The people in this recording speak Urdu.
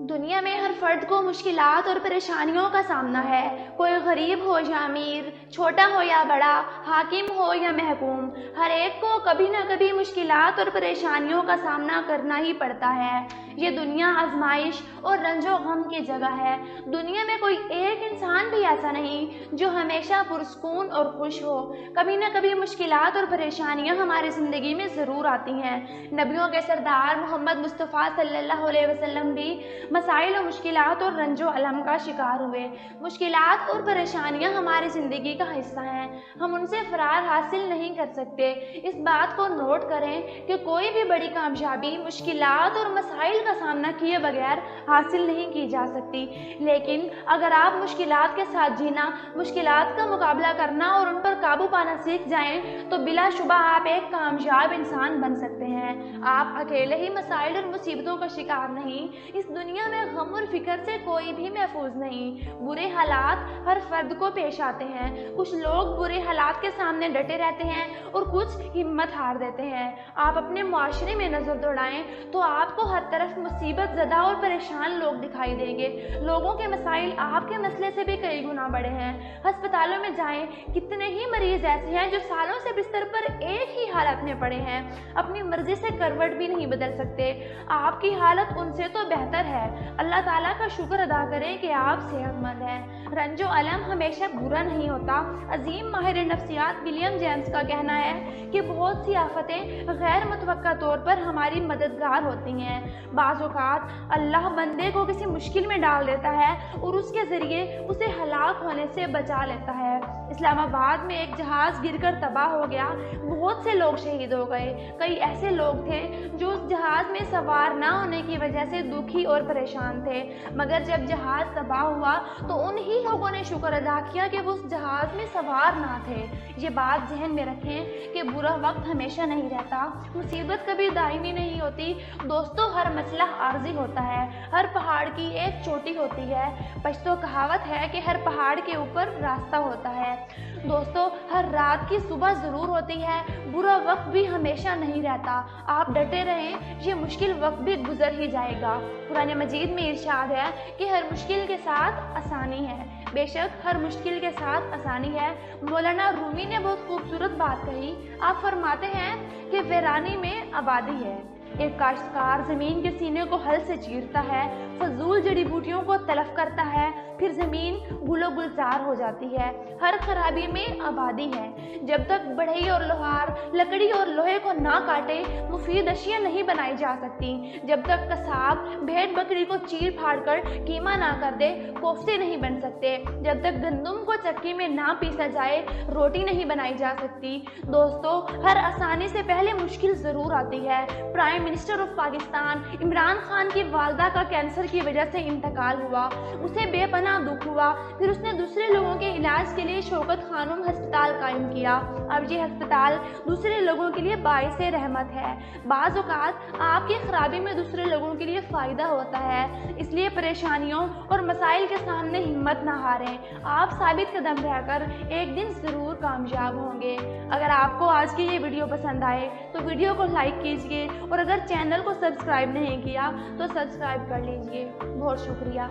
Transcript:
دنیا میں ہر فرد کو مشکلات اور پریشانیوں کا سامنا ہے، کوئی غریب ہو یا امیر، چھوٹا ہو یا بڑا، حاکم ہو یا محکوم، ہر ایک کو کبھی نہ کبھی مشکلات اور پریشانیوں کا سامنا کرنا ہی پڑتا ہے۔ یہ دنیا آزمائش اور رنج و غم کی جگہ ہے۔ دنیا میں کوئی ایک انسان بھی ایسا نہیں جو ہمیشہ پرسکون اور خوش ہو۔ کبھی نہ کبھی مشکلات اور پریشانیاں ہماری زندگی میں ضرور آتی ہیں۔ نبیوں کے سردار محمد مصطفیٰ صلی اللہ علیہ وسلم بھی مسائل و مشکلات اور رنج و الم کا شکار ہوئے۔ مشکلات اور پریشانیاں ہماری زندگی کا حصہ ہیں، ہم ان سے فرار حاصل نہیں کر سکتے۔ اس بات کو نوٹ کریں کہ کوئی بھی بڑی کامیابی مشکلات اور مسائل کا سامنا کیے بغیر حاصل نہیں کی جا سکتی، لیکن اگر آپ مشکلات کے ساتھ جینا، مشکلات کا مقابلہ کرنا اور ان پر قابو پانا سیکھ جائیں تو بلا شبہ آپ ایک کامیاب انسان بن سکتے ہیں۔ آپ اکیلے ہی مسائل اور مصیبتوں کا شکار نہیں، اس دنیا میں غم اور فکر سے کوئی بھی محفوظ نہیں۔ برے حالات ہر فرد کو پیش آتے ہیں، کچھ لوگ برے حالات کے سامنے ڈٹے رہتے ہیں اور کچھ ہمت ہار دیتے ہیں۔ آپ اپنے معاشرے میں نظر دوڑائیں تو آپ کو ہر طرف مصیبت زدہ اور پریشان لوگ دکھائی دیں گے۔ لوگوں کے مسائل آپ کے مسئلے سے بھی کئی گنا بڑے ہیں۔ ہسپتالوں میں جائیں، کتنے ہی مریض ایسے ہیں جو سالوں سے بستر پر ایک ہی حالت میں پڑے ہیں، اپنی مرضی سے کروٹ بھی نہیں بدل سکتے۔ آپ کی حالت ان سے تو بہتر ہے۔ اللہ تعالیٰ کا شکر ادا کریں کہ آپ صحت مند ہیں۔ رنج و الم ہمیشہ برا نہیں ہوتا۔ عظیم ماہر نفسیات ولیم جیمس کا کہنا ہے کہ بہت سی آفتیں غیر متوقع طور پر ہماری مددگار ہوتی ہیں۔ بعض اوقات اللہ بندے کو کسی مشکل میں ڈال دیتا ہے اور اس کے ذریعے اسے ہلاک ہونے سے بچا لیتا ہے۔ اسلام آباد میں ایک جہاز گر کر تباہ ہو گیا، بہت سے لوگ شہید ہو گئے۔ کئی ایسے لوگ تھے جو اس جہاز میں سوار نہ ہونے کی وجہ سے دکھی اور پریشان تھے، مگر جب جہاز تباہ ہوا تو انہی لوگوں نے شکر ادا کیا کہ وہ اس جہاز میں سوار نہ تھے۔ یہ بات ذہن میں رکھیں کہ برا وقت ہمیشہ نہیں رہتا، مصیبت کبھی دائمی نہیں ہوتی۔ دوستو، ہر مسئلہ عارضی ہوتا ہے، ہر پہاڑ کی ایک چوٹی ہوتی ہے۔ پشتو کہاوت ہے کہ ہر پہاڑ کے اوپر راستہ ہوتا ہے۔ دوستو، ہر رات کی صبح ضرور ہوتی ہے، برا وقت بھی ہمیشہ نہیں رہتا۔ آپ ڈٹے رہیں، یہ مشکل وقت بھی گزر ہی جائے گا۔ قرآن مجید میں ارشاد ہے کہ ہر مشکل کے ساتھ آسانی ہے۔ بے شک ہر مشکل کے ساتھ آسانی ہے۔ مولانا رومی نے بہت خوبصورت بات کہی۔ آپ فرماتے ہیں کہ ویرانی میں آبادی ہے۔ ایک کاشتکار زمین کے سینے کو ہل سے چیرتا ہے، فضول جڑی بوٹیوں کو تلف کرتا ہے، پھر زمین گل و گلزار ہو جاتی ہے۔ ہر خرابی میں آبادی ہے۔ جب تک بڑھئی اور لوہار لکڑی اور لوہے کو نہ کاٹے، مفید اشیاء نہیں بنائی جا سکتی۔ جب تک قصاب بھیڑ بکری کو چیر پھاڑ کر قیمہ نہ کر دے، کوفتے نہیں بن سکتے۔ جب تک گندم کو چکی میں نہ پیسا جائے، روٹی نہیں بنائی جا سکتی۔ دوستو، ہر آسانی سے پہلے مشکل ضرور آتی ہے۔ Prime minister of Pakistan Imran Khan کی والدہ کا کینسر کی وجہ سے انتقال ہوا، اسے بے پناہ دکھ ہوا، پھر اس نے دوسرے لوگوں کے علاج کے لیے شوکت خانم ہسپتال قائم کیا۔ اب یہ ہسپتال دوسرے لوگوں کے لیے باعث رحمت ہے۔ بعض اوقات آپ کی خرابی میں دوسرے لوگوں کے لیے فائدہ ہوتا ہے، اس لیے پریشانیوں اور مسائل کے سامنے ہمت نہ ہاریں۔ آپ ثابت قدم رہ کر ایک دن ضرور کامیاب ہوں گے۔ اگر آپ کو آج کی یہ ویڈیو پسند آئے تو ویڈیو کو لائک کیجیے، اور اگر چینل کو سبسکرائب نہیں کیا تو سبسکرائب کر لیجیے۔ بہت شکریہ۔